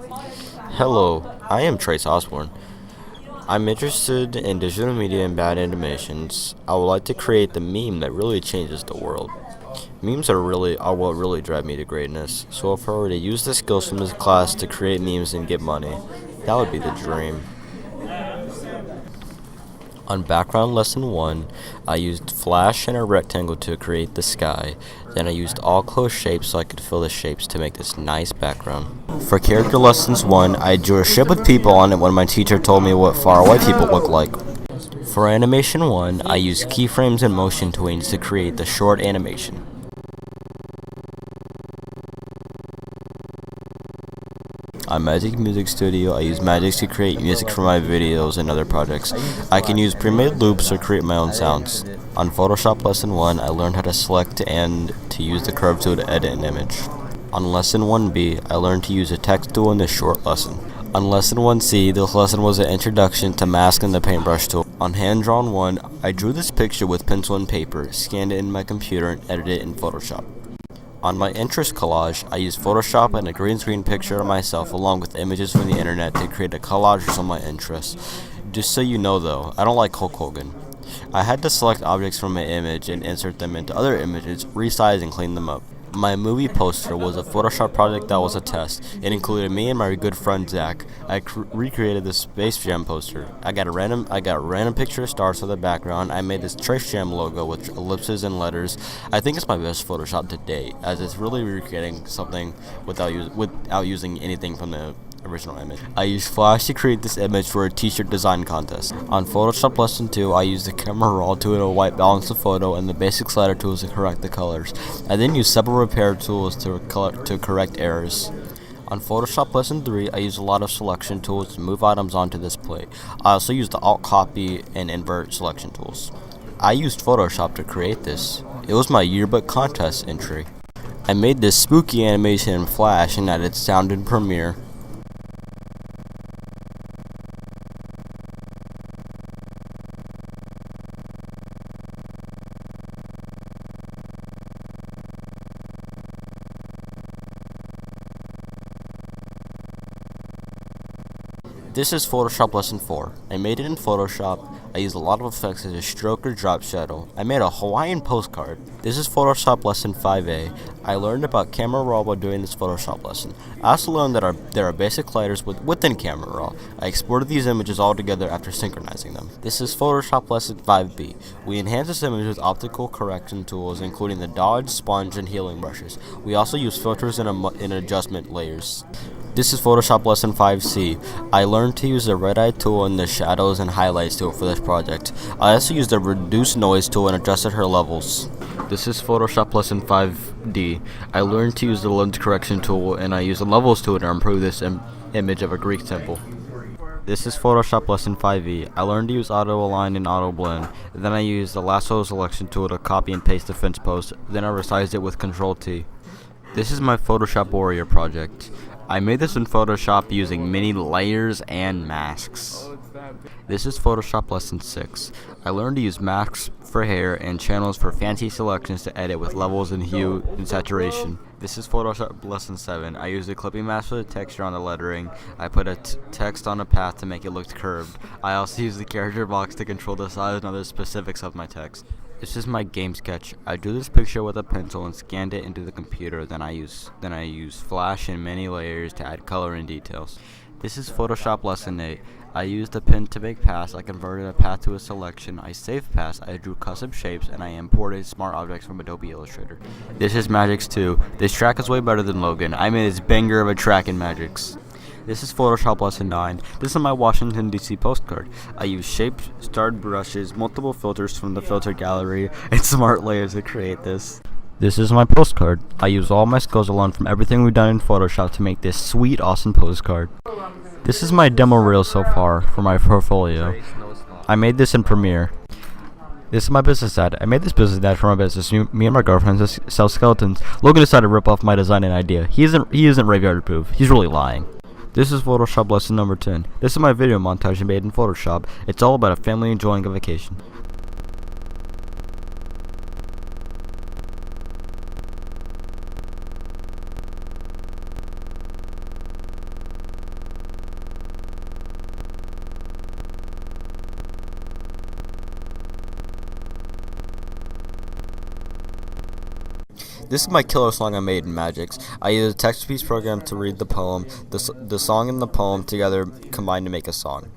Hello, I am Trace Osborne. I'm interested in digital media and bad animations. I would like to create the meme that really changes the world. Memes are what really drive me to greatness. So if I were to use the skills from this class to create memes and get money, that would be the dream. On background lesson 1, I used flash and a rectangle to create the sky. Then I used all closed shapes so I could fill the shapes to make this nice background. For character lessons 1, I drew a ship with people on it when my teacher told me what faraway people look like. For animation 1, I used keyframes and motion twins to create the short animation. On Magic Music Studio, I use Magic to create music for my videos and other projects. I can use pre-made loops or create my own sounds. On Photoshop Lesson 1, I learned how to select and to use the curve tool to edit an image. On Lesson 1B, I learned to use a text tool in this short lesson. On Lesson 1C, this lesson was an introduction to mask and the paintbrush tool. On Hand Drawn 1, I drew this picture with pencil and paper, scanned it in my computer, and edited it in Photoshop. On my interest collage, I used Photoshop and a green screen picture of myself along with images from the internet to create a collage on my interests. Just so you know though, I don't like Hulk Hogan. I had to select objects from an image and insert them into other images, resize and clean them up. My movie poster was a Photoshop project that was a test. It included me and my good friend Zach. I recreated the Space Jam poster. I got a random picture of stars for the background. I made this Trace Jam logo with ellipses and letters. I think it's my best Photoshop to date, as it's really recreating something without using anything from the original image. I used Flash to create this image for a t-shirt design contest. On Photoshop Lesson 2, I used the camera raw tool to white balance the photo and the basic slider tools to correct the colors. I then used several repair tools to correct errors. On Photoshop Lesson 3, I used a lot of selection tools to move items onto this plate. I also used the Alt Copy and Invert selection tools. I used Photoshop to create this. It was my yearbook contest entry. I made this spooky animation in Flash and added sound in Premiere. This is Photoshop Lesson 4. I made it in Photoshop. I used a lot of effects such as stroke or drop shadow. I made a Hawaiian postcard. This is Photoshop Lesson 5A. I learned about Camera Raw while doing this Photoshop lesson. I also learned that there are basic sliders within Camera Raw. I exported these images all together after synchronizing them. This is Photoshop Lesson 5B. We enhanced this image with optical correction tools, including the dodge, sponge, and healing brushes. We also use filters and adjustment layers. This is Photoshop Lesson 5C. I learned to use the red eye tool and the shadows and highlights tool for this project. I also used the reduce noise tool and adjusted her levels. This is Photoshop Lesson 5D. I learned to use the lens correction tool and I used the levels tool to improve this image of a Greek temple. This is Photoshop Lesson 5E. I learned to use Auto Align and Auto Blend. Then I used the lasso selection tool to copy and paste the fence post. Then I resized it with Ctrl T. This is my Photoshop Warrior project. I made this in Photoshop using many layers and masks. This is Photoshop Lesson 6. I learned to use masks for hair and channels for fancy selections to edit with levels and hue and saturation. This is Photoshop Lesson 7. I used a clipping mask for the texture on the lettering. I put a text on a path to make it look curved. I also used the character box to control the size and other specifics of my text. This is my game sketch. I drew this picture with a pencil and scanned it into the computer. Then I used Flash and many layers to add color and details. This is Photoshop Lesson 8. I used a pen to make paths. I converted a path to a selection. I saved paths. I drew custom shapes and I imported smart objects from Adobe Illustrator. This is Magix 2. This track is way better than Logan. I made this banger of a track in Magix. This is Photoshop Lesson 9. This is my Washington, D.C. postcard. I use shaped, starred brushes, multiple filters from the filter gallery, and smart layers to create this. This is my postcard. I use all my skills I learned from everything we've done in Photoshop to make this sweet, awesome postcard. This is my demo reel so far for my portfolio. I made this in Premiere. This is my business ad. I made this business ad for my business. Me and my girlfriend just sell skeletons. Logan decided to rip off my design and idea. He isn't Raveyard proof. He's really lying. This is Photoshop Lesson number 10. This is my video montage I made in Photoshop. It's all about a family enjoying a vacation. This is my killer song I made in Magix. I used a text-to-speech program to read the poem, the song and the poem together combined to make a song.